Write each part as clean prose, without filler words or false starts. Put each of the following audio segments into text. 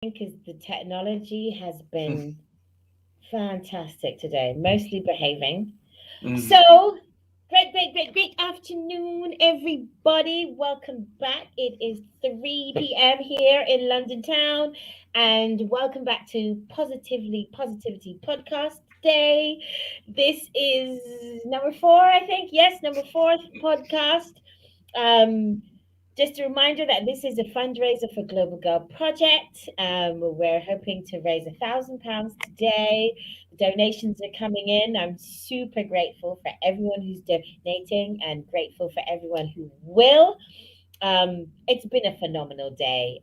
because the technology has been fantastic today, mostly behaving. Mm. So, great afternoon, everybody. Welcome back. It is 3 p.m. here in London town, and welcome back to Positivity Podcast Day. This is number four, I think. Yes, number four podcast. Um, just a reminder that this is a fundraiser for Global Girl Project. We're hoping to raise £1,000 today. Donations are coming in. I'm super grateful for everyone who's donating and grateful for everyone who will. It's been a phenomenal day.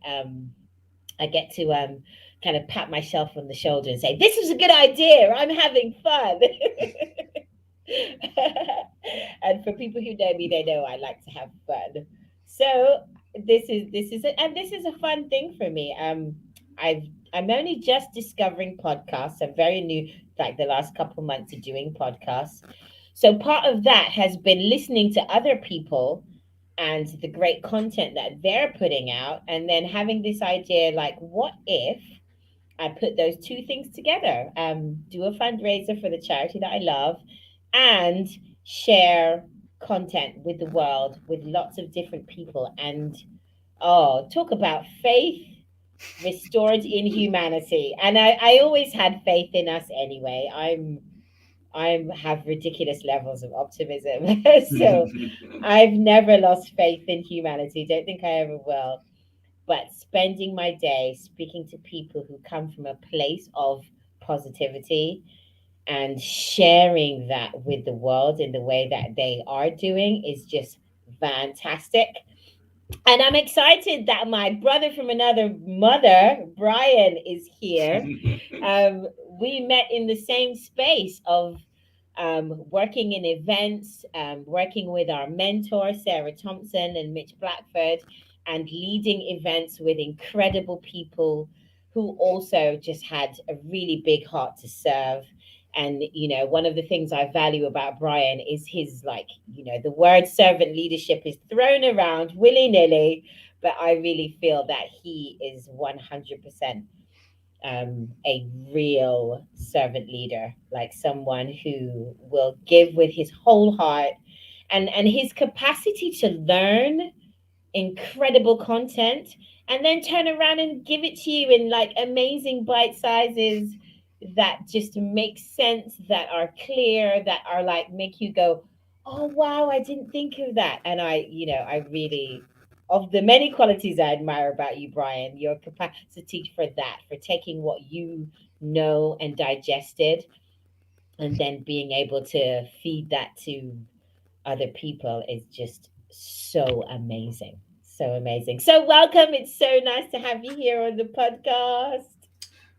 I get to kind of pat myself on the shoulder and say, "This was a good idea. I'm having fun." And for people who know me, they know I like to have fun. So this is a fun thing for me. I've I'm only just discovering podcasts. I'm very new, like the last couple months of doing podcasts. So part of that has been listening to other people and the great content that they're putting out, and then having this idea like, what if I put those two things together? Do a fundraiser for the charity that I love and share content with the world with lots of different people. And oh, talk about faith restored in humanity. And I always had faith in us anyway. I have ridiculous levels of optimism. So I've never lost faith in humanity. Don't think I ever will. But spending my day speaking to people who come from a place of positivity and sharing that with the world in the way that they are doing is just fantastic. And I'm excited that my brother from another mother, Bryan, is here. Um, we met in the same space of working in events, working with our mentor, Sarah Thompson and Mitch Blackford, and leading events with incredible people who also just had a really big heart to serve. And, one of the things I value about Bryan is his, like, the word servant leadership is thrown around willy nilly, but I really feel that he is 100% a real servant leader, like someone who will give with his whole heart, and his capacity to learn incredible content and then turn around and give it to you in like amazing bite sizes that just make sense, that are clear, that are like make you go, oh wow, I didn't think of that. And I really, of the many qualities I admire about you, Bryan, your capacity for that, for taking what you know and digested and then being able to feed that to other people is just so amazing. So amazing. So welcome. It's so nice to have you here on the podcast.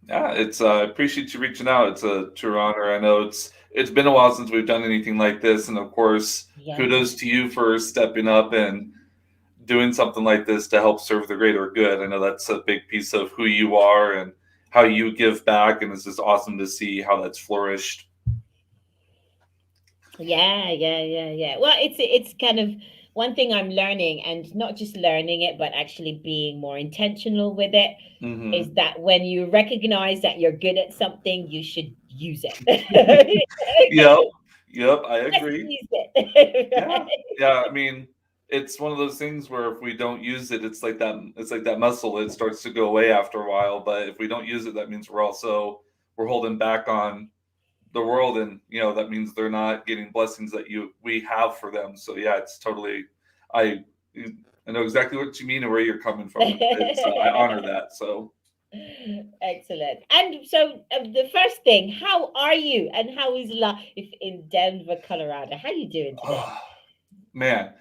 Yeah, it's I appreciate you reaching out. It's a true honor. I know it's been a while since we've done anything like this, and of course, Yeah. kudos to you for stepping up and doing something like this to help serve the greater good. I know that's a big piece of who you are and how you give back, and it's just awesome to see how that's flourished. Yeah. Well, it's kind of one thing I'm learning, and not just learning it, but actually being more intentional with it, Hmm. is that when you recognize that you're good at something, you should use it. Yep, yep, I Just agree. use it. Yeah, Right? yeah. I mean, it's one of those things where if we don't use it, it's like that. It's like that muscle. It starts to go away after a while. But if we don't use it, that means we're holding back on the world, and that means they're not getting blessings that you we have for them. So yeah, it's totally. I I know exactly what you mean and where you're coming from. I honor that. So. Excellent. And so, the first thing, how are you, and how is life in Denver, Colorado? How are you doing today? Man,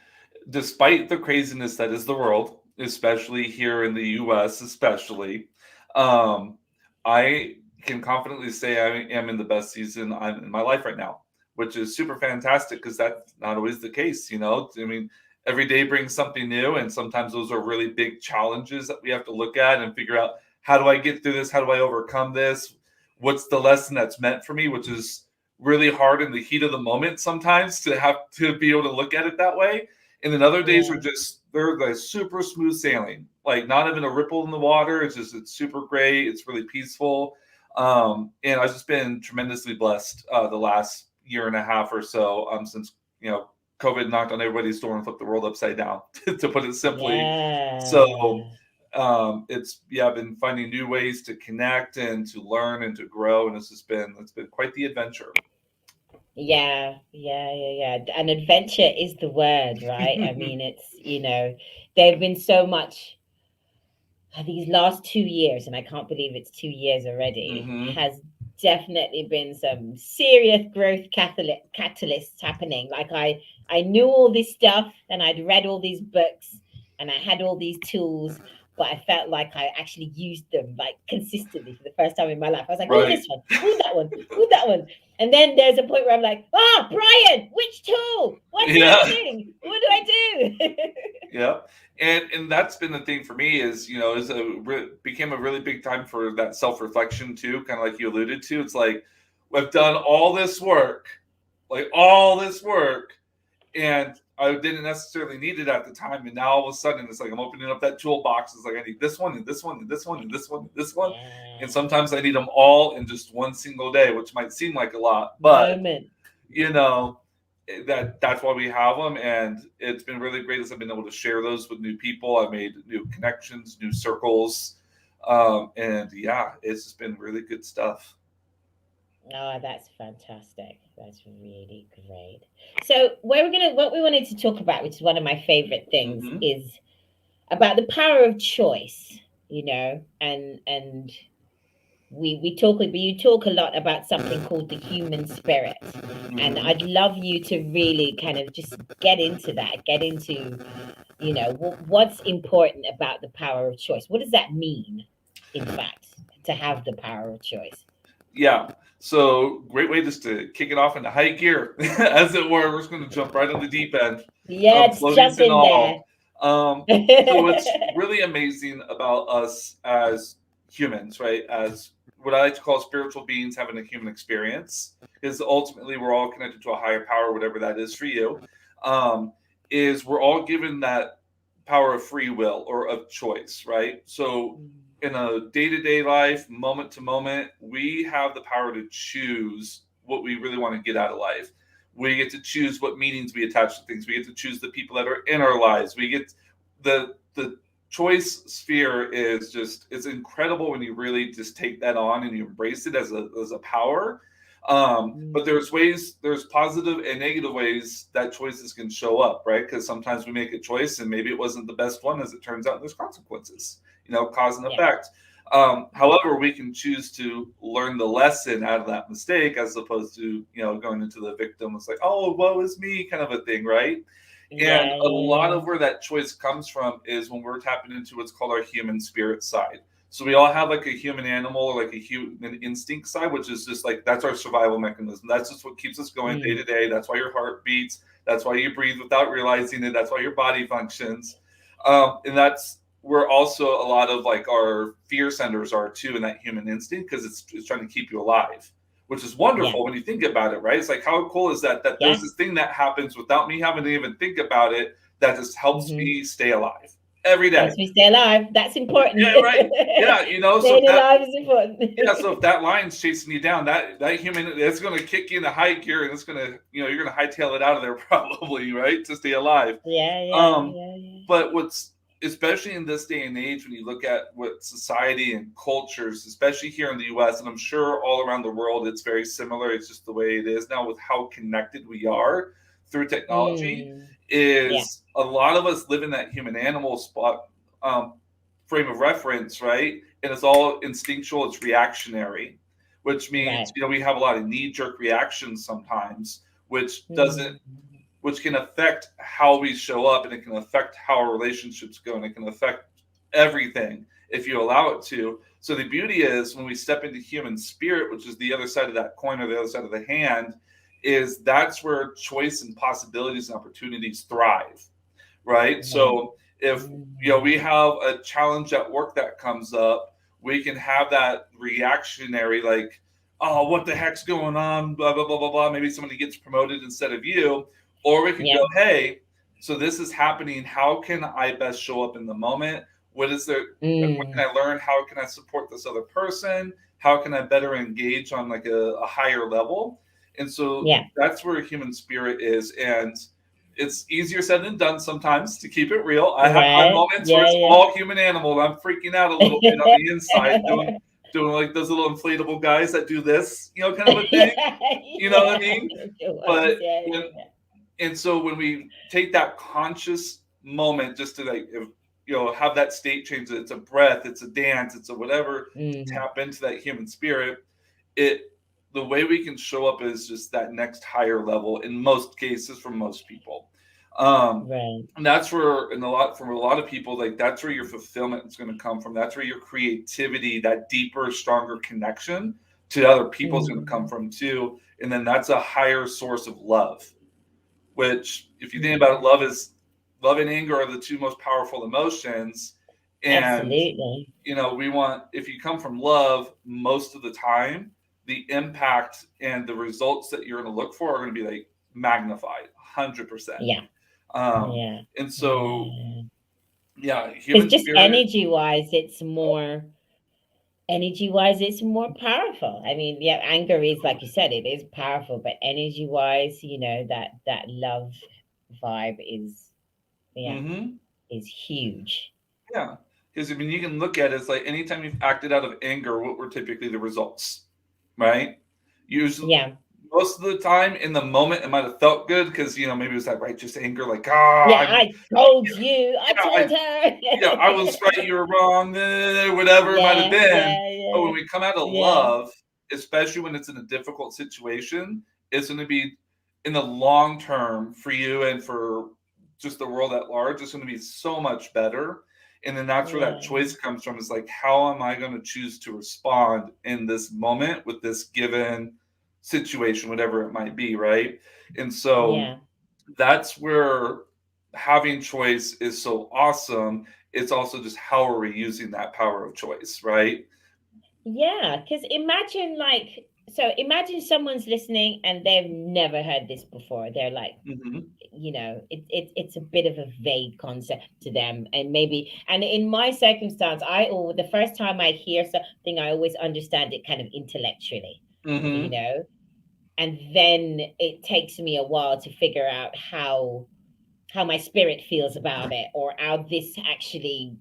despite the craziness that is the world, especially here in the US, especially, um, I can confidently say I am in the best season I'm in my life right now, which is super fantastic because that's not always the case, you know. I mean, every day brings something new, and sometimes those are really big challenges that we have to look at and figure out, how do I get through this? How do I overcome this? What's the lesson that's meant for me, which is really hard in the heat of the moment sometimes to have to be able to look at it that way. And then other days are Yeah. just they're like super smooth sailing. like not even a ripple in the water. It's super great. It's really peaceful. And I've just been tremendously blessed the last year and a half or so, since COVID knocked on everybody's door and flipped the world upside down, to put it simply. So Yeah. I've been finding new ways to connect and to learn and to grow, and it's been quite the adventure. Yeah. An adventure is the word, right? I mean, it's, there've been so much these last 2 years, and I can't believe it's 2 years already, Hmm. has definitely been some serious growth catalysts happening. Like I knew all this stuff and I'd read all these books and I had all these tools, but I felt like I actually used them like consistently for the first time in my life. I was like, oh, Right. this one, oh, that one, oh, that one. And then there's a point where I'm like, Bryan, which tool? What's Yeah. happening? What do I do? Yeah, and that's been the thing for me is became a really big time for that self reflection too, kind of like you alluded to. It's like we've done all this work, and I didn't necessarily need it at the time, and now all of a sudden it's like I'm opening up that toolbox. It's like I need this one and this one and this one and this one and this one, and Yeah. sometimes I need them all in just one single day, which might seem like a lot, but Moment. you know that's why we have them, and it's been really great as I've been able to share those with new people. I've made new connections, new circles, and yeah, it's just been really good stuff. Oh, that's fantastic. That's really great. So, what we wanted to talk about, which is one of my favorite things, Hmm. is about the power of choice. And you talk a lot about something called the human spirit, and Hmm. I'd love you to really kind of just get into that, get into what's important about the power of choice. What does that mean, in fact, to have the power of choice? Yeah, so great way just to kick it off into high gear, as it were. We're just going to jump right on the deep end, Let's floaties jump and in there. all. So what's really amazing about us as humans, right? As what I like to call spiritual beings having a human experience, is ultimately we're all connected to a higher power, whatever that is for you. Um, is we're all given that power of free will or of choice, right? So in a day-to-day life, moment to moment, we have the power to choose what we really want to get out of life. We get to choose what meanings we attach to things. We get to choose the people that are in our lives. We get the choice sphere is just, it's incredible when you really just take that on and you embrace it as a power. But Mm, there's positive and negative ways that choices can show up, right? Because sometimes we make a choice and maybe it wasn't the best one, as it turns out, and there's consequences, cause and yeah. effect. Yeah. However, we can choose to learn the lesson out of that mistake, as opposed to going into the victim. It's like, oh, woe is me, kind of a thing, right? And Yeah. a Yeah. lot Yeah. of where that choice comes from is when we're tapping into what's called our human spirit side. So we all have like a human animal or like a human instinct side, which is just like that's our survival mechanism. That's just what keeps us going day Mm, to day. That's why your heart beats. That's why you breathe without realizing it. That's why your body functions. And that's where also a lot of like our fear centers are too in that human instinct, because it's trying to keep you alive, which is yeah. wonderful when you think about it, right? It's like, how cool is that Yeah. there's this thing that happens without me having to even think about it, that just helps Hmm. me stay alive every day. Helps me stay alive. That's important. Yeah, right. Yeah, so if Staying alive is important. so if that lion's chasing you down, that human, it's going to kick you into high gear, and it's going to, you're going to hightail it out of there probably, right, to stay alive. Yeah. Yeah. Um, Yeah. Yeah. but what's especially in this day and age, when you look at what society and cultures, especially here in the U.S., and I'm sure all around the world, it's very similar. It's just the way it is now with how connected we are through technology. Mm, yeah. Is a lot of us live in that human animal spot, um, frame of reference, right? And it's all instinctual. It's reactionary, which means Right. we have a lot of knee jerk reactions sometimes, which doesn't Mm, which can affect how we show up, and it can affect how our relationships go, and it can affect everything if you allow it to. So the beauty is when we step into human spirit, which is the other side of that coin or the other side of the hand, is that's where choice and possibilities and opportunities thrive, right? right. So if we Mm, have a challenge at work that comes up, we can have that reactionary, like, oh, what the heck's going on, blah blah blah blah blah. Maybe somebody gets promoted instead of you, or we could yeah. go, hey, so this is happening. How can I best show up in the moment? What is there? What Mm. can I learn? How can I support this other person? How can I better engage on like a higher level? And so Yeah. that's where human spirit is. And it's easier said than done sometimes, to keep it real. I have my Right. moments where Yeah. it's Yeah. all human animal. I'm freaking out a little bit on the inside, doing like those little inflatable guys that do this, kind of a thing. Yeah. You know what I Yeah. mean? The ones, But yeah. when and so when we take that conscious moment just to like have that state change, it's a breath, it's a dance, it's a whatever, to Mm. tap into that human spirit, it the way we can show up is just that next higher level in most cases for most people. um Right. and that's where, in a lot for a lot of people, like that's where your fulfillment is going to come from. That's where your creativity, that deeper, stronger connection to other people is going to come Mm. from too. And then that's a higher source of love, which, if you think about it, Mm. love and anger are the two most powerful emotions. And Absolutely. we want, if you come from love, most of the time the impact and the results that you're going to look for are going to be like magnified 100%. Yeah. um Yeah. and so, Yeah. yeah, Because human just spirit. energy wise, it's more powerful. I mean, yeah, anger is, like you said, it is powerful, but energy wise, that love vibe is, yeah, Hmm. is huge. Yeah, because I mean, you can look at it as like anytime you've acted out of anger, what were typically the results, right? Usually, Yeah. most of the time in the moment, it might have felt good because maybe it was that righteous anger, like Yeah, I'm, I told you. I yeah, told her. yeah, I was right, you were wrong, whatever it might have Yeah, been. yeah, But when yeah, we come out of yeah, love, especially when it's in a difficult situation, it's going to be, in the long term, for you and for just the world at large, it's going to be so much better. And then that's where that yeah, choice comes from, is like, how am I going to choose to respond in this moment with this given situation, whatever it might be, right? And so yeah. that's where having choice is so awesome. It's also just how are we using that power of choice, right? Yeah, because imagine someone's listening and they've never heard this before. They're like, Hmm. it's a bit of a vague concept to them, and in my circumstance, the first time I hear something, I always understand it kind of intellectually, you Hmm. know, and then it takes me a while to figure out how my spirit feels about it, or how this actually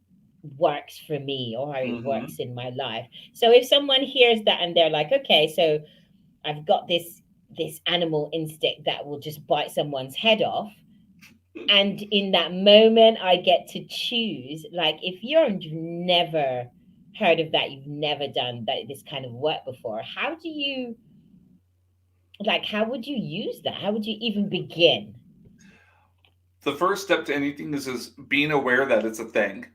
works for me, or how it works Hmm. in my life. So if someone hears that and they're like, okay, so I've got this animal instinct that will just bite someone's head off, and in that moment I get to choose. Like, if you've never heard of that, you've never done this kind of work before, how would you use that? How would you even begin? The first step to anything is being aware that it's a thing,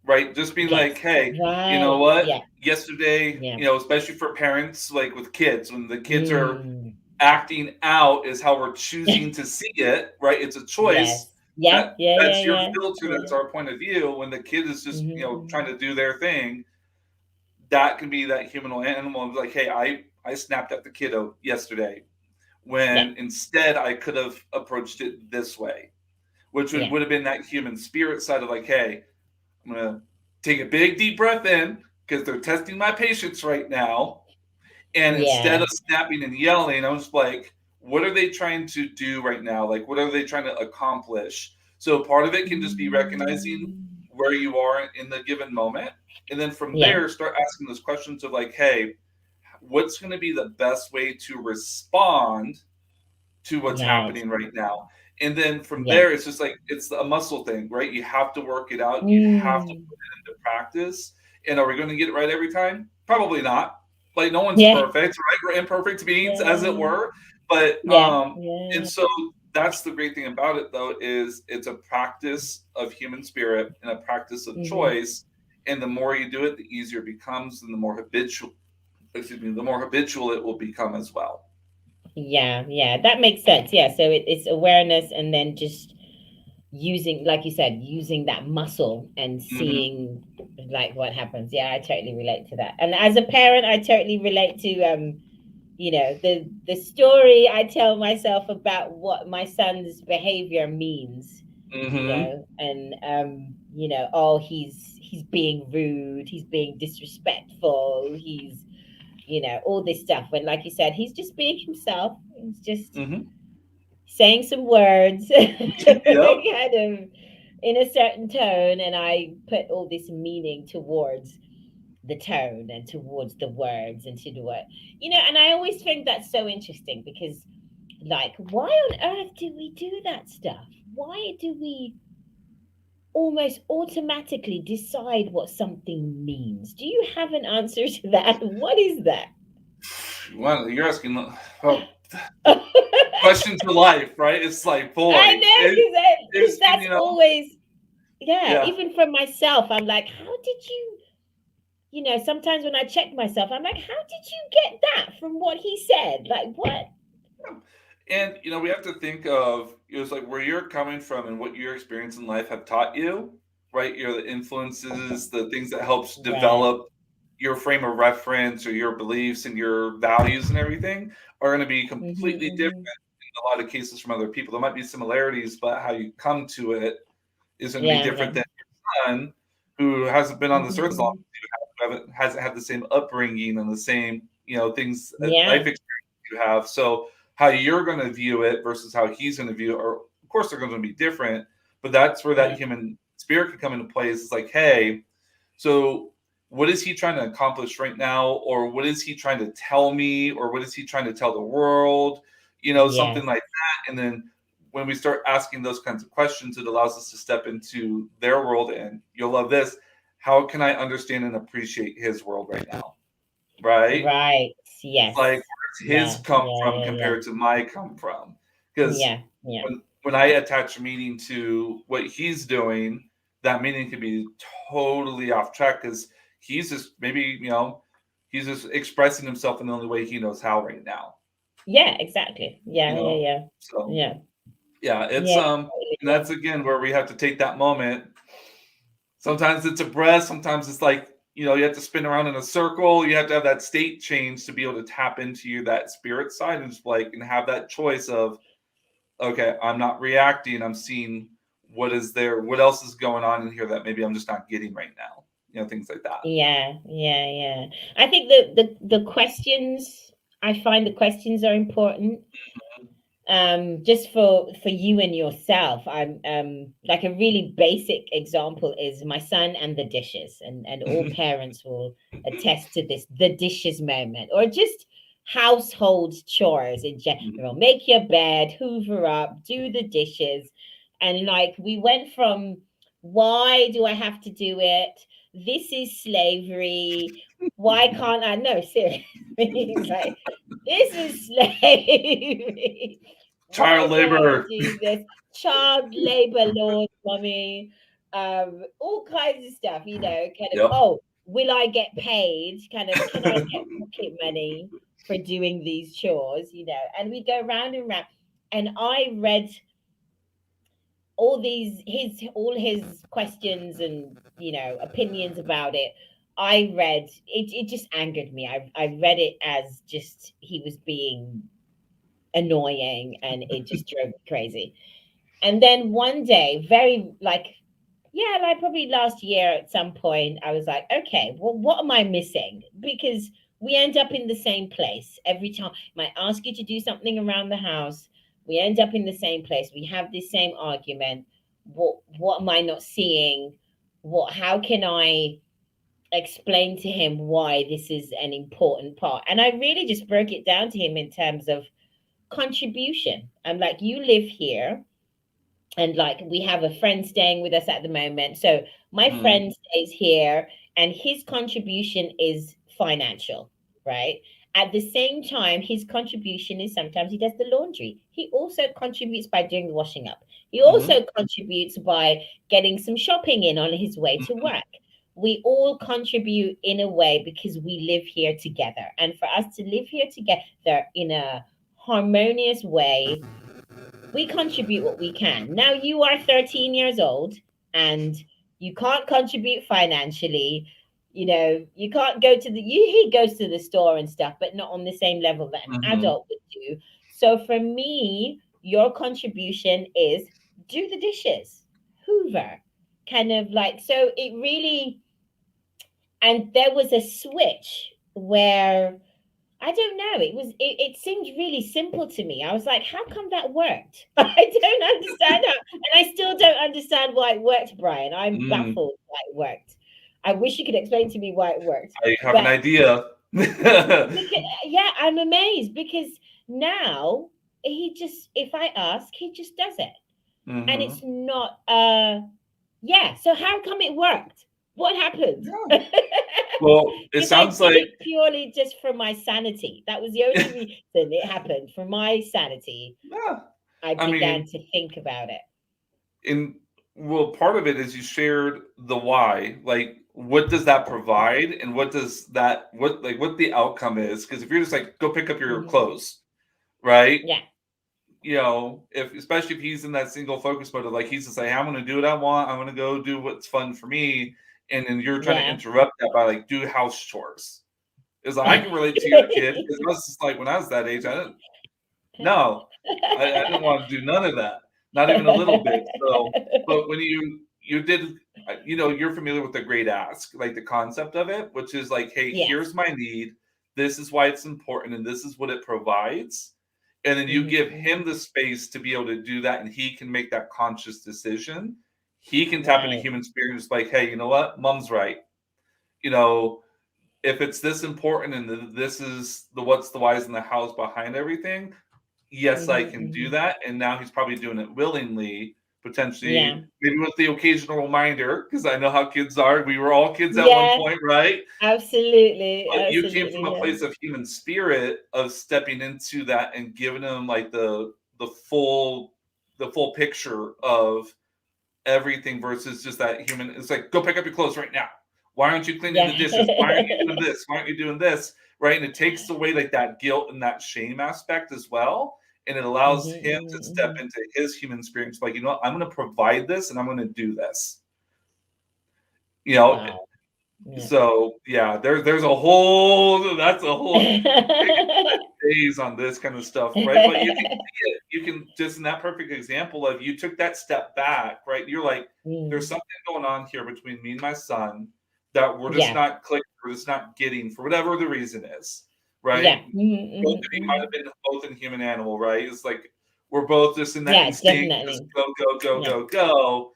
right? Just being Yes. like, hey, you know Right. what? Yeah. Yesterday, Yeah. especially for parents, like with kids, when the kids are Mm. acting out, is how we're choosing to see it, right? It's a choice. Yes. Yeah. That Yeah. Yeah. that's your Yeah. filter. That's Yeah. our point of view. When the kid is just trying Mm-hmm. to do their thing, that can be that human animal. And like, hey, I snapped at the kiddo yesterday, Yeah. when instead I could have approached it this way, which would, Yeah. would have been that human spirit side of like, hey, I'm gonna take a big deep breath in because they're testing my patience right now. And instead Yeah. of snapping and yelling, I was like, what are they trying to do right now? Like, what are they trying to accomplish? So part of it can just be recognizing Mm. where you are in the given moment. And then from Yeah. there, start asking those questions of like, hey, what's going to be the best way to respond to what's Right. happening right now? And then from Yeah. there, it's just like, it's a muscle thing, right? You have to work it out. You have to Mm. put it into practice. And are we going to get it right every time? Probably not. Like, no one's Yeah. perfect, right? We're imperfect beings, as it Yeah. were. But Yeah. and Yeah. so that's the great thing about it, though, is it's a practice of human spirit and a practice of Mm-hmm. choice. And the more you do it, the easier it becomes, and the more habitual it will become as well. Yeah. Yeah. That makes sense. Yeah. So it's awareness, and then just using, like you said, using that muscle and Hmm. seeing like what happens. Yeah, I totally relate to that. And as a parent, I totally relate to the story I tell myself about what my son's behavior means, Hmm. and oh, he's being rude, he's being disrespectful, he's, all this stuff. When, like you said, he's just being himself. He's just Hmm. saying some words, Yep. kind of in a certain tone, and I put all this meaning towards the tone and towards the words and to the word, and I always think that's so interesting because, like, why on earth do we do that stuff? Why do we almost automatically decide what something means? Do you have an answer to that? What is that? Well, you're asking the question to life, right? It's like, I boy, know, because it's that's always, yeah, yeah. even for myself, I'm like, how did sometimes when I check myself, I'm like, how did you get that from what he said? Like, what? And we have to think of it's like where you're coming from and what your experience in life have taught you, right? The influences, the things that helps Right. develop your frame of reference or your beliefs and your values and everything are going to be Mm-hmm, completely different mm-hmm. in a lot of cases from other people. There might be similarities, but how you come to it is going to be Yeah, yeah. different than your son, who hasn't been on this earth as long Mm-hmm. as you have, hasn't had the same upbringing and the same things life Yeah, experience you have. So how you're going to view it versus how he's going to view it, or of course they're going to be different. But that's where that yeah, human spirit can come into play. It's like, hey, so what is he trying to accomplish right now, or what is he trying to tell me, or what is he trying to tell the world? Something yes, like that. And then when we start asking those kinds of questions, it allows us to step into their world. And you'll love this. How can I understand and appreciate his world right now? Right? right, It's like, yes, where's his yeah, come yeah, from yeah, yeah, compared to my come from? Because yeah, yeah, when I attach meaning to what he's doing, that meaning can be totally off track because he's just maybe, he's just expressing himself in the only way he knows how right now. yeah, exactly, You yeah, yeah, know? yeah, So yeah, yeah, it's yeah, totally, and yeah, that's again where we have to take that moment. Sometimes it's a breath, sometimes it's like, you have to spin around in a circle. You have to have that state change to be able to tap into that spirit side and just like and have that choice of, okay, I'm not reacting. I'm seeing what is there, what else is going on in here that maybe I'm just not getting right now. Things like that. yeah, yeah, yeah. I think the questions, I find the questions are important, just for you and yourself. I'm like, a really basic example is my son and the dishes, and all parents will attest to this, the dishes moment, or just household chores in general. Make your bed, hoover up, do the dishes. And like, we went from, why do I have to do it, this is slavery, why can't I, no, seriously. It's like, this is slavery. Child Why can't I labor. do this? Child labor laws, mommy. All kinds of stuff, kind of, Yep. oh, will I get paid? Kind of, can I get pocket money for doing these chores? And we go round and round. And I read all his questions and, opinions about it. I read it just angered me. I read it as just he was being annoying, and it just drove me crazy. And then one day, very like, yeah, like probably last year at some point, I was like, okay, well, what am I missing? Because we end up in the same place every time. I might ask you to do something around the house. We end up in the same place. We have this same argument. What am I not seeing? How can I explain to him why this is an important part? And I really just broke it down to him in terms of contribution. I'm like, you live here, and like, we have a friend staying with us at the moment. So my Mhm. friend stays here, and his contribution is financial, right? At the same time, his contribution is sometimes he does the laundry. He also contributes by doing the washing up. He Mhm. also contributes by getting some shopping in on his way to Mhm. work. We all contribute in a way because we live here together. And for us to live here together in a harmonious way, we contribute what we can. Now you are 13 years old, and you can't contribute financially. You can't go to the he goes to the store and stuff, but not on the same level that an Mhm. adult would do. So for me, your contribution is do the dishes, hoover, kind of like, so it really, and there was a switch where I don't know. It seemed really simple to me. I was like, how come that worked? I don't understand how, and I still don't understand why it worked, Brian. I'm Mm, baffled why it worked. I wish you could explain to me why it worked. I have an But idea. because, yeah, I'm amazed because now he just, if I ask, he just does it, and it's Hmm. not. Yeah. So how come it worked? What happened? Yeah. Well, it Because I sounds did like, it purely just for my sanity. That was the only reason it happened. For my sanity, yeah. I I began mean, to think about it. in well, part of it is you shared the why. Like, what does that provide, and what does that what the outcome is? Because if you're just like go pick up your Hmm. clothes, right? Yeah. If especially if he's in that single focus mode of like he's just like I'm going to do what I want, I'm going to go do what's fun for me, and then you're trying to Yeah. interrupt that by like do house chores. It's like I can relate to your kid because I was just like when I was that age, I didn't no, I didn't want to do none of that, not even a little bit. So, but when you did, you're familiar with the great ask, like the concept of it, which is like, hey, Yes. here's my need. This is why it's important, and this is what it provides. And then you give him Hmm. the space to be able to do that, and he can make that conscious decision. He can tap into Right. human spirit, and just like, hey, you know what, mom's right. You know, if it's this important, and this is the what's the whys and the hows behind everything, yes, I Hmm. can do Hmm. that. And now he's probably doing it willingly, potentially, Yeah. maybe with the occasional reminder, because I know how kids are. We were all kids at one Yeah. point, right? Absolutely. But you came from Absolutely. a Yeah. place of human spirit of stepping into that and giving him like the full the full picture of everything versus just that human. It's like, go pick up your clothes right now. Why aren't you cleaning the Yeah. dishes? Why aren't you doing this? Why aren't you doing this? Right. And it takes away like that guilt and that shame aspect as well. And it Hmm. allows him to step Hmm. into his human experience. Like, you know what? I'm going to provide this and I'm going to do this. You know, Wow. Yeah. so yeah, there's a whole that's a whole we could spend days on this kind of stuff, right? But you can see it. You can just in that perfect example of you took that step back, right? You're like, there's Mm. something going on here between me and my son that we're just Yeah. not clicking, we're just not getting for whatever the reason is, right? Yeah. Hmm. Both Hmm. of you might have Hmm. been both in human animal, right? It's like we're both just in that Yeah, instinct, just definitely. go, go, go, Yeah. go, go.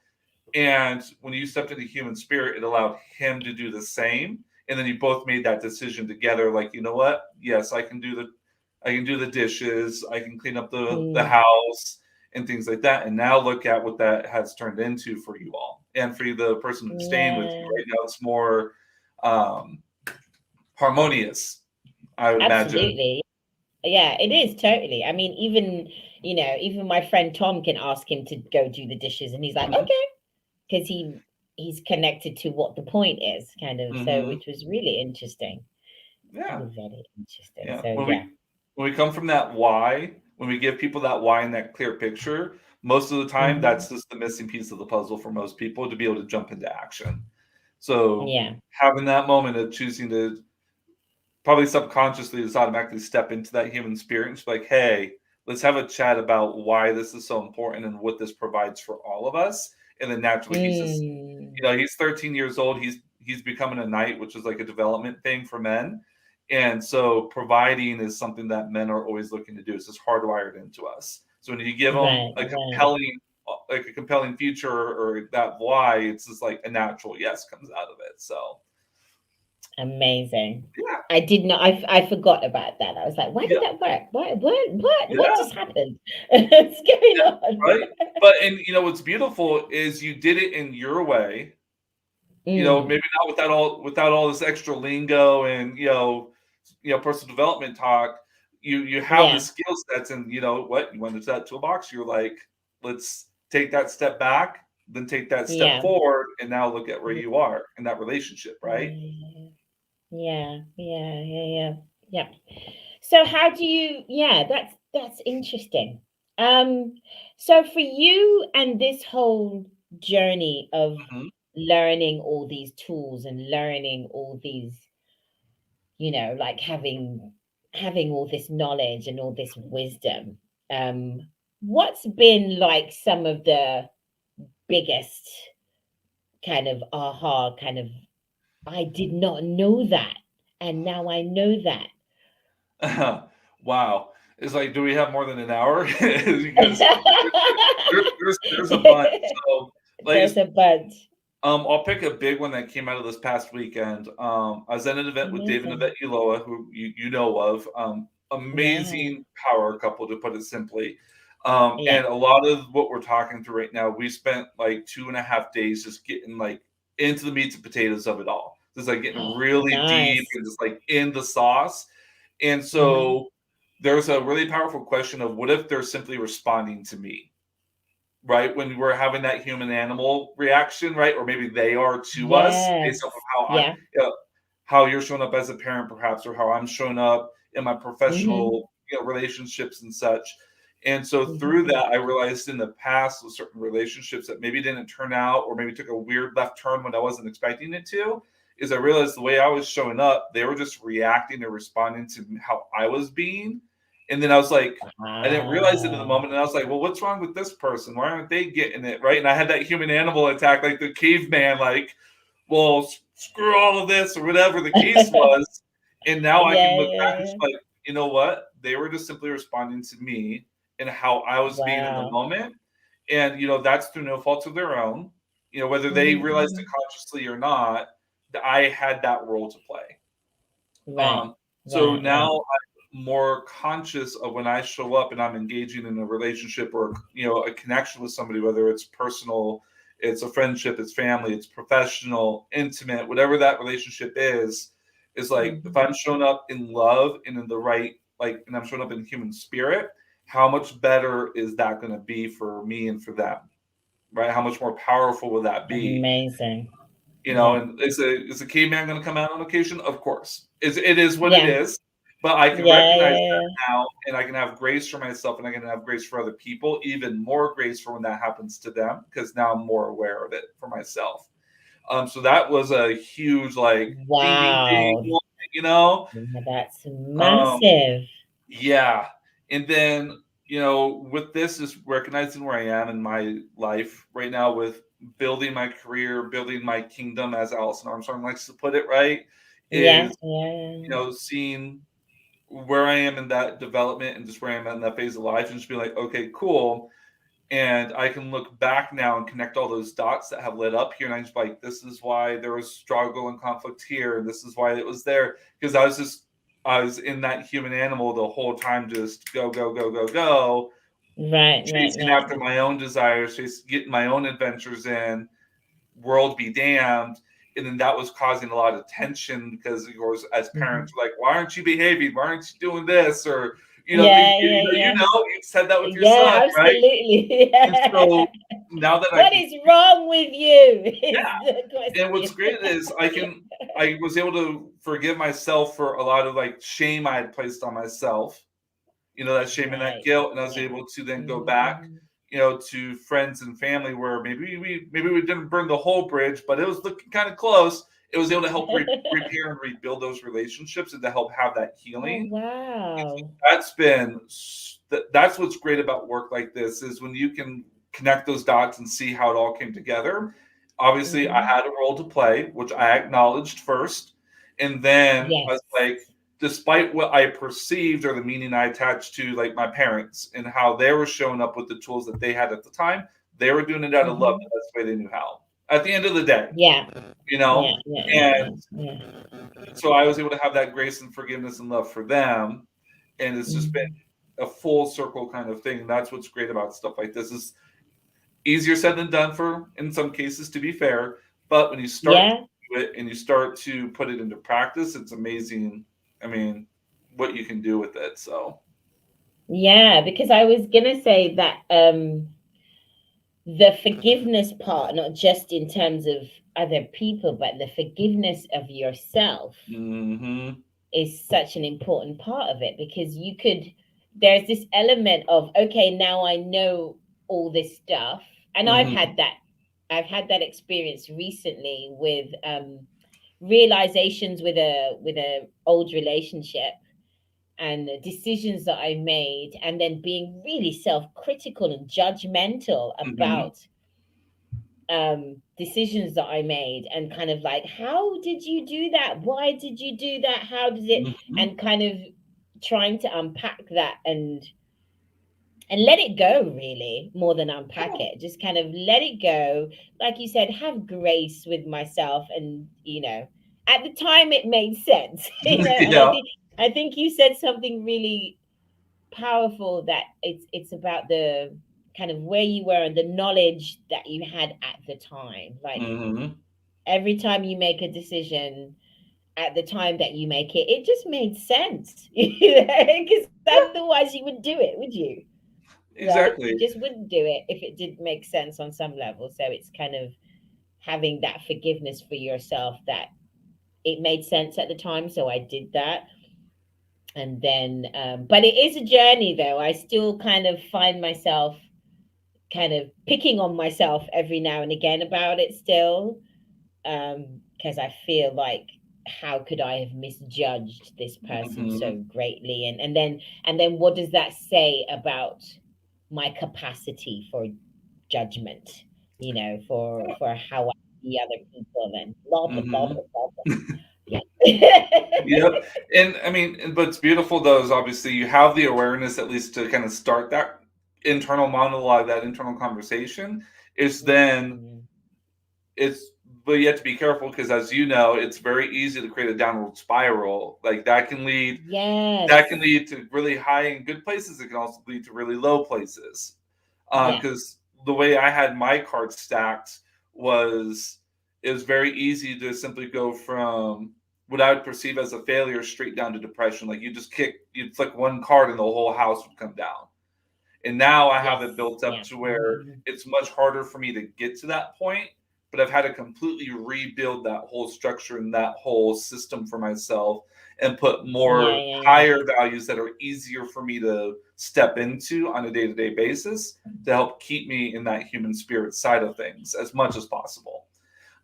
And when you stepped into human spirit, it allowed him to do the same. And then you both made that decision together, like, you know what? Yes, I can do the dishes, I can clean up the Mm. house and things like that. And now look at what that has turned into for you all. And for the person staying with you Yeah, right now, it's more um harmonious, I would imagine. absolutely. Yeah, it is totally. I mean, even, even my friend Tom can ask him to go do the dishes and he's like, Hmm. okay, because he's connected to what the point is, kind of. So, Hmm. which was really interesting. Yeah. Really very interesting. Yeah. So, yeah. When we come from that why, when we give people that why and that clear picture, most of the time Hmm. that's just the missing piece of the puzzle for most people to be able to jump into action. So Yeah. having that moment of choosing to probably subconsciously just automatically step into that human spirit and just be like, hey, let's have a chat about why this is so important and what this provides for all of us. And then naturally he's just, Mm. he's 13 years old. He's becoming a knight, which is like a development thing for men. And so providing is something that men are always looking to do. It's just hardwired into us. So when you give them Right, right. a compelling future or that why, it's just like a natural yes comes out of it. So Amazing. yeah, I did not. I forgot about that. I was like, why did yeah, that work? What yeah. just happened? What's going Yeah, on? right. But and what's beautiful is you did it in your way. Mm, Maybe not without all this extra lingo and personal development talk. You have the yeah. skill sets, and what you went into that toolbox. You're like, let's take that step back, then take that step Yeah. forward, and now look at where Yeah. you are in that relationship, right? Yeah. Yeah. Yeah. Yeah. Yeah. So how do you? Yeah, that's interesting. Um. So for you and this whole journey of Hmm. learning all these tools and learning all these, like having all this knowledge and all this wisdom, what's been like some of the biggest kind of aha, kind of, I did not know that. And now I know that. Wow. It's like, do we have more than an hour? Because there's a bunch. So, like, There's a bunch. I'll pick a big one that came out of this past weekend. I was at an event with Dave and Amazing. Yvette Uloa, who you know of. Yeah. Amazing power couple, to put it simply. Yeah. And a lot of what we're talking through right now, we spent like 2.5 days just getting like into the meats and potatoes of it all. Just like getting really deep Nice. and just like in the sauce. And Hmm. so there's a really powerful question of what if they're simply responding to me? Right, when we're having that human animal reaction, right, or maybe they are to us based off of Yes. how Yeah. how you're showing up as a parent perhaps, or how I'm showing up in my Hmm. professional, relationships and such. And so through Hmm. that, I realized in the past with certain relationships that maybe didn't turn out, or maybe took a weird left turn when I wasn't expecting it to, is I realized the way I was showing up, they were just reacting or responding to how I was being. And then I was like, I didn't realize it in the Wow. moment, and I was like, "Well, what's wrong with this person? Why aren't they getting it right?" And I had that human animal attack, like the caveman, like, "Well, screw all of this," or whatever the case was. And now I can Yeah, look back and yeah, just like, you know what? They were just simply responding to me and how I was being in the wow. moment, and that's through no fault of their own. Whether they Hmm. realized it Hmm. consciously or not, I had that role to play. Right, Um, so right, now right. I'm more conscious of when I show up and I'm engaging in a relationship or a connection with somebody, whether it's personal, it's a friendship, it's family, it's professional, intimate, whatever that relationship is like if Hmm. I'm showing up in love and in the right and I'm showing up in human spirit, how much better is that going to be for me and for them, right? How much more powerful will that be? Amazing. Yeah, And is a caveman going to come out on occasion? Of course, it is what it yeah, is. But I can yeah, recognize yeah, that now, and I can have grace for myself, and I can have grace for other people, even more grace for when that happens to them, because now I'm more aware of it for myself. So that was a huge like yeah. ding ding ding, Wow. you know. Yeah, that's Um, massive. yeah. And then, with this is recognizing where I am in my life right now with building my career, building my kingdom, as Allison Armstrong likes to put it, right? Yeah, Is, yeah, seeing where I am in that development and just where I am in that phase of life and just be like, okay, cool. And I can look back now and connect all those dots that have led up here. And I just like, this is why there was struggle and conflict here. And this is why it was there. Because I was in that human animal the whole time, just go, go, go, go, go, yeah. Right, right, chasing right. after my own desires, getting my own adventures in, world be damned. And then that was causing a lot of tension because, of course, as Hmm. parents, we're like, why aren't you behaving? Why aren't you doing this? Or, things, Yeah, yeah, yeah. you said that with your son, Yeah, right? absolutely. And so now that I What can, is wrong with you? Is yeah. the And what's question. great is I was able to forgive myself for a lot of like shame I had placed on myself, that shame and that Right. guilt. And I was Yeah. able to then go Hmm. back, Hmm. to friends and family where maybe we didn't burn the whole bridge, but it was looking kind of close. It was able to help repair and rebuild those relationships and to help have that Oh, healing. wow. That's what's great about work like this is when you can connect those dots and see how it all came together. Obviously, I Hmm. had a role to play, which I acknowledged first, and then I Yes. was like, despite what I perceived or the meaning I attached to like my parents and how they were showing up with the tools that they had at the time, they were doing it out of love. Hmm. That's the way they knew how. At the end of the day, Yeah. you know, Yeah. Yeah. Yeah. and Yeah. Yeah. so I was able to have that grace and forgiveness and love for them, and it's just been Mhm. a full circle kind of thing. And that's what's great about stuff like this. Is easier said than done for in some cases, to be fair. But when you start to Yeah. do it and you start to put it into practice, it's amazing. I mean, what you can do with it. So, Yeah. Because I was gonna say that the forgiveness part, not just in terms of other people, but the forgiveness of yourself hmm is such an important part of it because there's this element of, okay, now I know all this stuff. And hmm I've had that experience recently with realizations with a old relationship and decisions that I made, and then being really self critical and judgmental hmm about decisions that I made, and kind of like, how did you do that? Why did you do that? How does it? Mhm. And kind of trying to unpack that and let it go, really, more than unpack Yeah. it. Just kind of let it go. Like you said, have grace with myself. And, at the time it made sense. And Yeah. I think you said something really powerful, that it's about the kind of where you were and the knowledge that you had at the time. Like, Hmm. every time you make a decision, at the time that you make it, it just made sense. Because otherwise you wouldn't do it, would you? Right? You just Exactly. wouldn't do it if it didn't make sense on some level. So it's kind of having that forgiveness for yourself, that it made sense at the time, so I did that. And then, but it is a journey, though. I still kind of find myself kind of picking on myself every now and again about it still, because I feel like, how could I have misjudged this person Hmm. so greatly? And then what does that say about my capacity for judgment, for how I see other people, and blah blah blah Hmm. blah blah. Yeah. Yep. And I mean, but it's beautiful though, is obviously you have the awareness at least to kind of start that internal monologue, that internal conversation. Is then Mm, it's, but you have to be careful because, as you know, it's very easy to create a downward spiral. Like that can yes. lead to really high and good places. It can also lead to really low places. Yeah. Because the way I had my cards stacked was, it was very easy to simply go from what I would perceive as a failure straight down to depression. Like you'd flick one card and the whole house would come down. And now I have Yes. it built up Yeah. to where it's much harder for me to get to that point, but I've had to completely rebuild that whole structure and that whole system for myself, and put Yeah. more Yeah. Yeah. higher values that are easier for me to step into on a day-to-day basis to help keep me in that human spirit side of things as much as possible.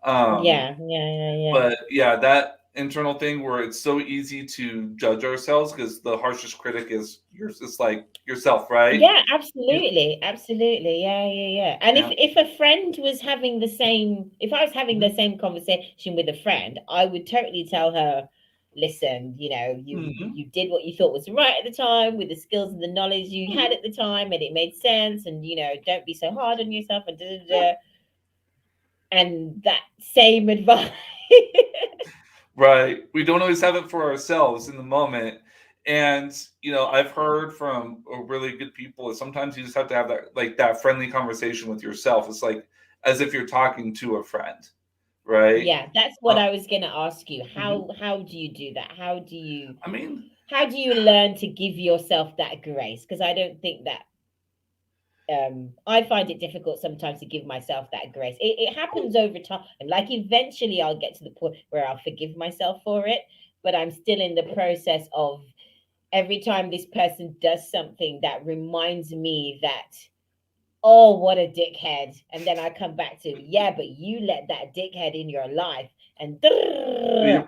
Um, Yeah. Yeah. Yeah. Yeah. but yeah, that internal thing where it's so easy to judge ourselves because the harshest critic is yours. It's like yourself, right? Yeah, You, absolutely, absolutely. Yeah, yeah, yeah. And if yeah. if a friend was having the same, if I was having the Mhm. same conversation with a friend, I would totally tell her, listen, you Mhm. you did what you thought was right at the time, with the skills and the knowledge you had Mhm. at the time, and it made sense. And don't be so hard on yourself, and Yeah. and that same advice. Right. We don't always have it for ourselves in the moment. And, I've heard from really good people that sometimes you just have to have that, like, that friendly conversation with yourself. It's like as if you're talking to a friend, right? Yeah, that's what Uh, I was going to ask you. mhm. How do you do that? I mean, How do you learn to give yourself that grace? Because I don't think that, I find it difficult sometimes to give myself that grace. It happens over time, and like eventually I'll get to the point where I'll forgive myself for it. But I'm still in the process of, every time this person does something that reminds me that, oh, what a dickhead. And then I come back to, yeah, but you let that dickhead in your life. And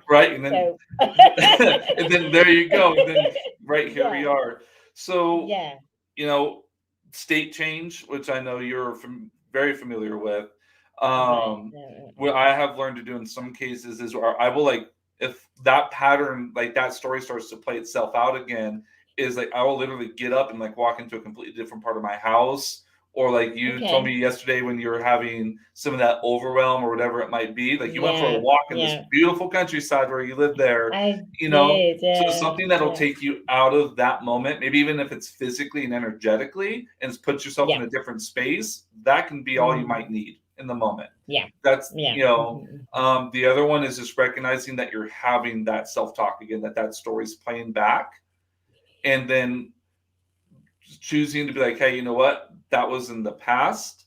right. And then so, and then there you go. And then right here we yeah, are. So, yeah, you know, state change, which I know you're very familiar with. right. What I have learned to do in some cases is where I will, like, if that pattern, like that story starts to play itself out again, is like I will literally get up and like walk into a completely different part of my house. Or like you told me Okay. yesterday when you were having some of that overwhelm or whatever it might be, like you went for a Yeah, walk in this yeah. beautiful countryside where you live there, I you know, did. so Yeah, something that'll yeah, take you out of that moment, maybe even if it's physically and energetically, and put yourself in yeah. a different space, that can be all you Mm, might need in the moment. yeah, That's, yeah. the other one is just recognizing that you're having that self talk again, that story's playing back, and then choosing to be like, hey, you know what? That was in the past.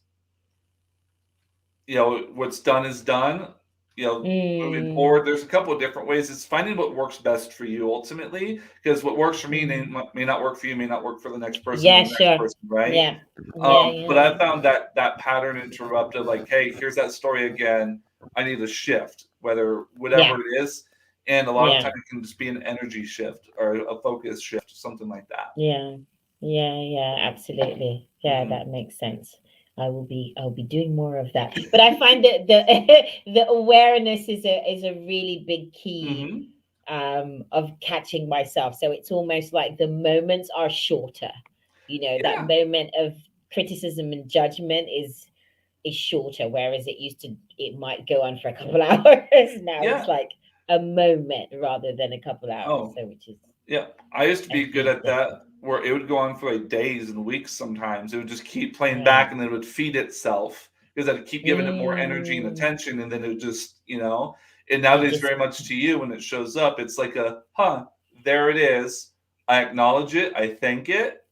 What's done is done. Moving Mm, forward, there's a couple of different ways. It's finding what works best for you ultimately, because what works for me mm. may not work for you, may not work for the next person and Yeah, the next sure. person, right? Yeah, yeah, yeah, But I yeah. found that pattern interrupted, like, hey, here's that story again. I need a shift, whatever Yeah, it is. And a lot of yeah, times it can just be an energy shift or a focus shift, something like that. yeah, yeah, yeah. Absolutely. Yeah, Hmm. that makes sense. I'll be doing more of that. But I find that the the awareness is a really big key Hmm. of catching myself. So it's almost like the moments are shorter. You know, that Yeah. moment of criticism and judgment is shorter, whereas it might go on for a couple hours. Now it's Yeah. like a moment rather than a couple hours. Oh, So which is yeah. I used to a be good huge at that, difference. where it would go on for like days and weeks sometimes. It would just keep playing back Yeah. and then it would feed itself because I'd keep giving it more energy and Mm, attention. And then it would just, and it nowadays, just very much to you, when it shows up, it's like there it is. I acknowledge it. I thank it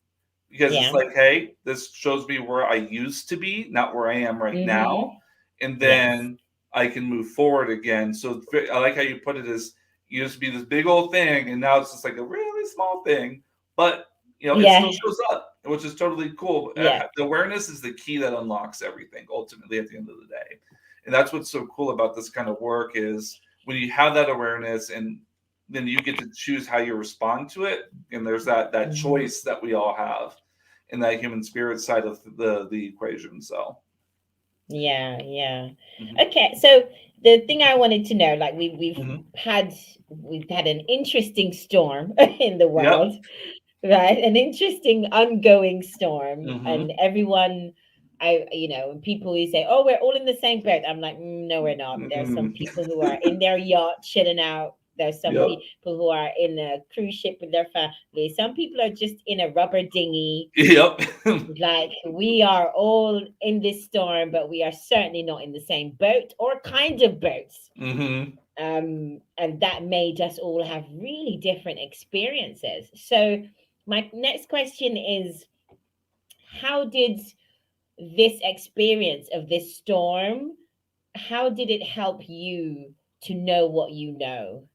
because it's yeah. like, hey, this shows me where I used to be, not where I am right Mm-hmm. now, and Yes. then I can move forward again. So I like how you put it as it used to be this big old thing, and now it's just like a really small thing, but it Yeah. still shows up, which is totally cool. Yeah. The awareness is the key that unlocks everything ultimately at the end of the day, and that's what's so cool about this kind of work is when you have that awareness and then you get to choose how you respond to it, and there's that Mm-hmm. choice that we all have in that human spirit side of the equation. So, Yeah, yeah. hmm Okay, so the thing I wanted to know, like hmm had we've had an interesting storm in the yep, world, right? An interesting ongoing storm, and hmm everyone, when people who say, "Oh, we're all in the same boat," I'm like, no, we're not. There's some mm people who are in their yacht chilling out. There's some yep, people who are in a cruise ship with their family. Some people are just in a rubber dinghy. yep, Like we are all in this storm, but we are certainly not in the same boat or kind of boats. hmm And that made us all have really different experiences. So my next question is, how did this experience of this storm, how did it help you to know what you know?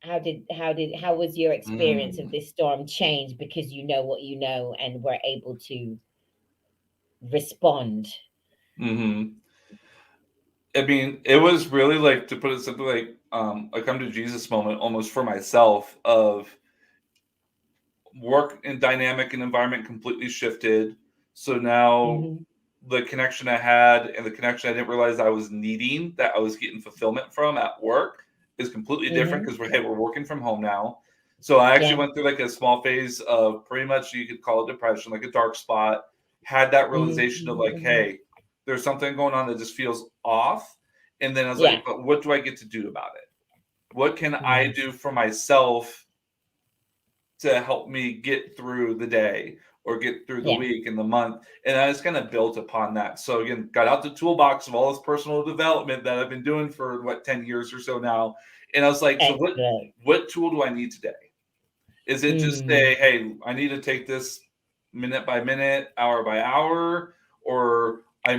How was your experience of mm this storm change because you know what you know and were able to respond? hmm I mean, it was really like, to put it simply, like a come to Jesus moment almost for myself of work and dynamic and environment completely shifted. So now Mhm. the connection I had and the connection I didn't realize I was needing, that I was getting fulfillment from at work, is completely different Mhm. because we're working from home now. So I actually Yeah. went through like a small phase of pretty much, you could call it depression, like a dark spot. Had that Mhm. realization of Mhm. like, Mhm. hey, there's something going on that just feels off. And then I was Yeah. like, but what do I get to do about it? What can I Yes. do for myself to help me get through the day or get through the Yeah. week and the month. And I just kind of built upon that. So again, got out the toolbox of all this personal development that I've been doing for 10 years or so now. And I was like, so Excellent. what tool do I need today? Is it just Mm. say, hey, I need to take this minute by minute, hour by hour, or I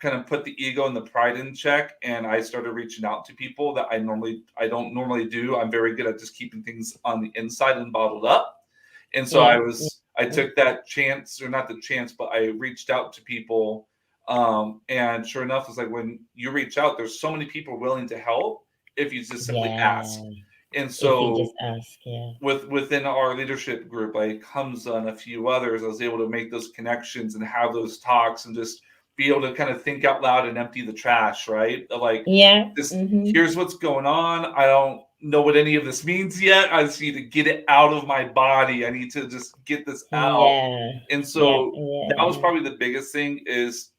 kind of put the ego and the pride in check, and I started reaching out to people that I don't normally do. I'm very good at just keeping things on the inside and bottled up. And so Yeah. Yeah. I took that chance, or not the chance, but I reached out to people. And sure enough, it's like when you reach out, there's so many people willing to help if you just simply ask. Yeah. And If you so just ask, yeah. within our leadership group, like Hamza and a few others, I was able to make those connections and have those talks and just be able to kind of think out loud and empty the trash, right? Of like, Yeah. just Mhm. here's what's going on. I don't know what any of this means yet. I just need to get it out of my body. I need to just get this out. Yeah. And Yeah. so that was Yeah. probably the biggest thing is,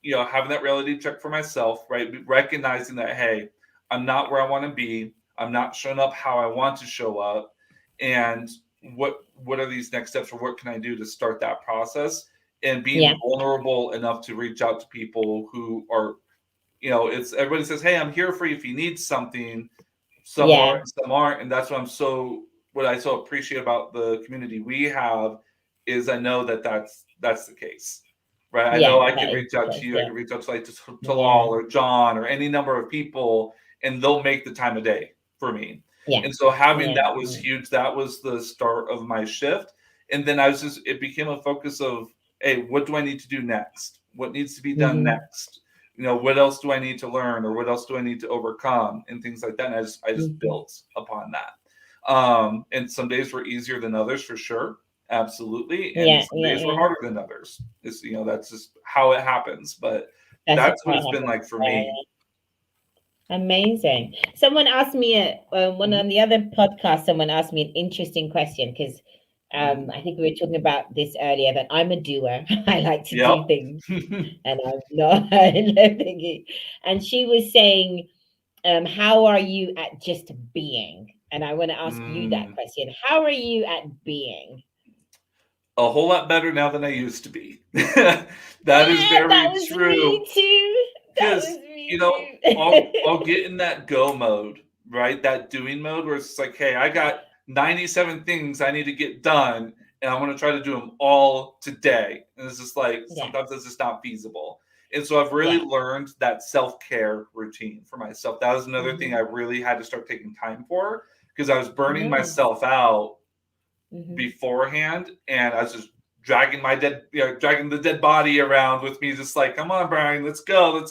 having that reality check for myself, right? Recognizing that, hey, I'm not where I want to be. I'm not showing up how I want to show up. And what are these next steps, or what can I do to start that process? And being Yeah. vulnerable enough to reach out to people who are, it's everybody says, hey, I'm here for you if you need something. Some are Yeah. and some aren't. And that's what I so appreciate about the community we have is I know that that's the case, right? I know Yeah. I can That is reach the out to case. you. I Yeah. can reach out to like Talal Yeah. or John or any number of people, and they'll make the time of day for me. Yeah. And so having Yeah. that was Yeah. huge. That was the start of my shift. And then it became a focus of, hey, what do I need to do next? What needs to be done Mhm. next? What else do I need to learn, or what else do I need to overcome, and things like that. And I just Mhm. built upon that. And some days were easier than others for sure. absolutely. And Yeah, some yeah, days were yeah. harder than others. It's, that's just how it happens. But That's just that's what how it it's been happens. like for Yeah, me. yeah. Amazing. Someone asked me one Hmm. on the other podcast. Someone asked me an interesting question because Hmm. I think we were talking about this earlier. That I'm a doer. I like to Yep. do things, and I'm not. I love thinking. And she was saying, "How are you at just being?" And I want to ask you that Mm. question. How are you at being? A whole lot better now than I used to be. That is Yeah, that very was true. me too. That was Because me I'll too. get in that go mode, right? That doing mode where it's like, hey, I got 97 things I need to get done, and I'm gonna try to do them all today. And it's just like Yeah, sometimes it's just not feasible. And so I've really yeah. learned that self-care routine for myself. That was another thing Hmm. I really had to start taking time for because I was burning Yeah. myself out Hmm. beforehand, and I was just dragging the dead body around with me, just like, come on, Brian, let's go.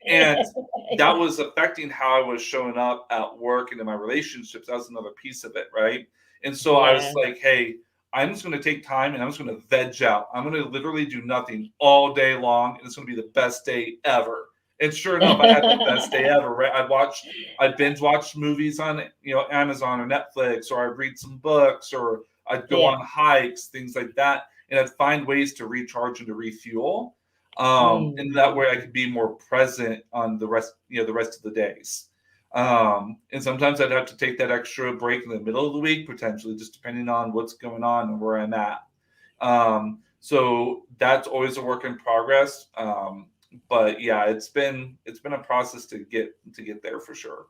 And that was affecting how I was showing up at work and in my relationships. That was another piece of it, right? And so I was Yeah. like, hey, I'm just going to take time and I'm just going to veg out. I'm going to literally do nothing all day long, and it's going to be the best day ever. And sure enough, I had the best day ever. Right? I binge watched movies on Amazon or Netflix, or I'd read some books, or I'd go Yeah. on hikes, things like that, and I'd find ways to recharge and to refuel. And that way I Mm. could be more present on the rest of the days. And sometimes I'd have to take that extra break in the middle of the week, potentially, just depending on what's going on and where I'm at. So that's always a work in progress. But yeah, it's been a process to get there for sure.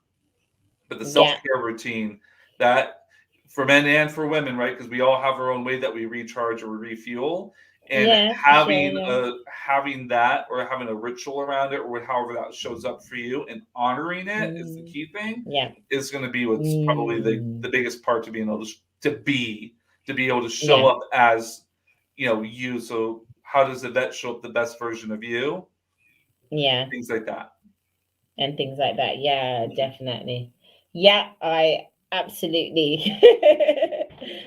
But the self Yeah. care routine, that for men and for women, right? Because we all have our own way that we recharge or refuel, and Yeah, for sure. Yeah. having that or having a ritual around it, or however that shows up for you, and honoring it is the Mm. key thing. Yeah. Is going to be what's probably the Mm. biggest part to being able to be able to show Yeah. up as you. So how does the vet show up the best version of you? Yeah. Things like that. And things like that. Yeah, definitely. Yeah, I absolutely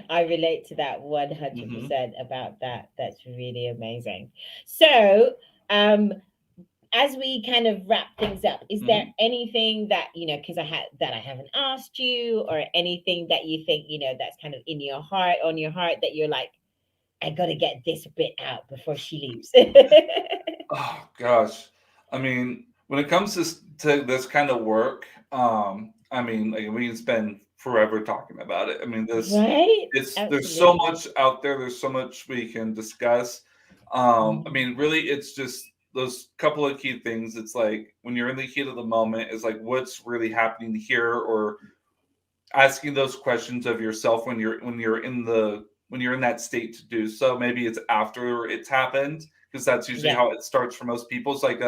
I relate to that Hmm. 100% about that. That's really amazing. So, um as we kind of wrap things up, is there Hmm. anything that because I haven't asked you, or anything that you think that's kind of in your heart, on your heart, that you're like, I gotta get this bit out before she leaves? Oh gosh, I mean, when it comes to this kind of work, I mean, like, we can spend forever talking about it. I mean, Right? there's so Absolutely. much out there. There's so much we can discuss. I Mhm. mean, really, it's just those couple of key things. It's like when you're in the heat of the moment, it's like what's really happening here, or asking those questions of yourself when you're in that state to do so. Maybe it's after it's happened, because that's usually Yeah. how it starts for most people. It's like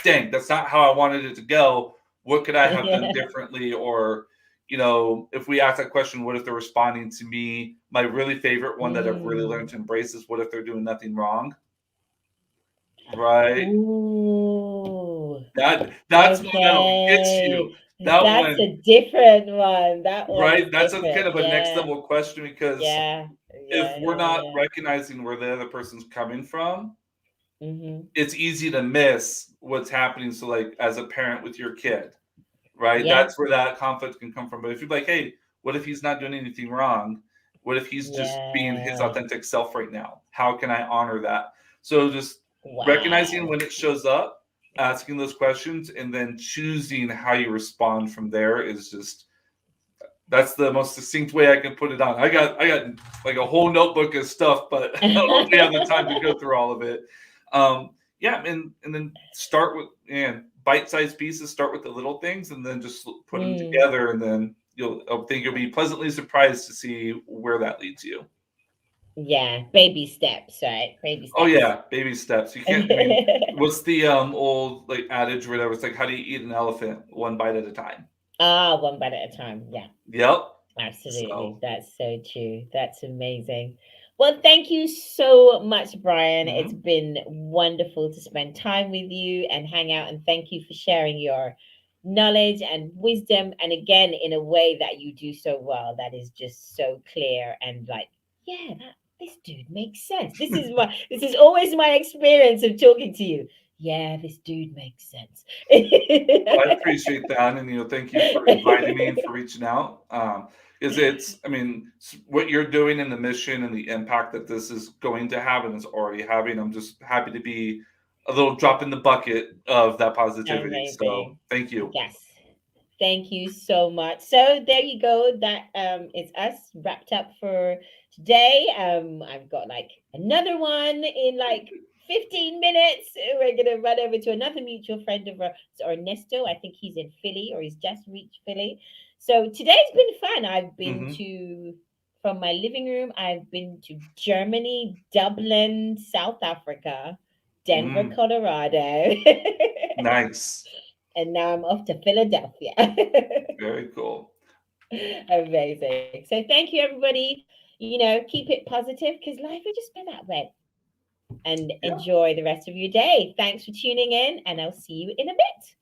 dang, that's not how I wanted it to go. What could I have done differently? Or if we ask that question, what if they're responding to me? My really favorite one that I've really learned Mm. to embrace is, what if they're doing nothing wrong? Right? Ooh. That's one that'll get you. Okay. That That's one. a different one. That one is Right? That's a kind different. of a next Yeah. level question, because Yeah. if Yeah. we're Yeah. not Yeah. recognizing where the other person's coming from, Mm-hmm. it's easy to miss what's happening. So, like, as a parent with your kid, right? Yeah. That's where that conflict can come from. But if you're like, hey, what if he's not doing anything wrong? What if he's just being his Yeah. authentic self right now? How can I honor that? So, just recognizing Wow. when it shows up, asking those questions, and then choosing how you respond from there is just, that's the most succinct way I can put it on. I got like a whole notebook of stuff, but I don't know if we have the time to go through all of it. Yeah, and then start with, and bite-sized pieces. Start with the little things, and then just put them Mm. together, and then I think you'll be pleasantly surprised to see where that leads you. Yeah. Baby steps, right? Baby Oh steps. yeah, baby steps. You can't. I mean, what's the old like adage or whatever? It's like, how do you eat an elephant? One bite at a time. Ah, one bite at a time. Yeah. Yep. Absolutely. So. That's so true. That's amazing. Well, thank you so much, Brian. It's Mhm. been wonderful to spend time with you and hang out. And thank you for sharing your knowledge and wisdom. And again, in a way that you do so well, that is just so clear and like yeah, this dude makes sense. This is always my experience of talking to you. Yeah, this dude makes sense. Well, I appreciate that, and thank you for inviting me and for reaching out. Is it's, I mean, what you're doing and the mission and the impact that this is going to have and is already having. I'm just happy to be a little drop in the bucket of that positivity. So, Amazing. thank you. Yes. Thank you so much. So there you go. That is us wrapped up for today. I've got like another one in like 15 minutes. We're gonna run over to another mutual friend of ours, Ernesto. I think he's in Philly or he's just reached Philly. So today's been fun. I've been Hmm. to from my living room, I've been to Germany, Dublin, South Africa, Denver, Mm, Colorado. nice. And now I'm off to Philadelphia. Very cool. Amazing. So thank you, everybody. Keep it positive because life will just be that way. And Yeah. enjoy the rest of your day. Thanks for tuning in, and I'll see you in a bit.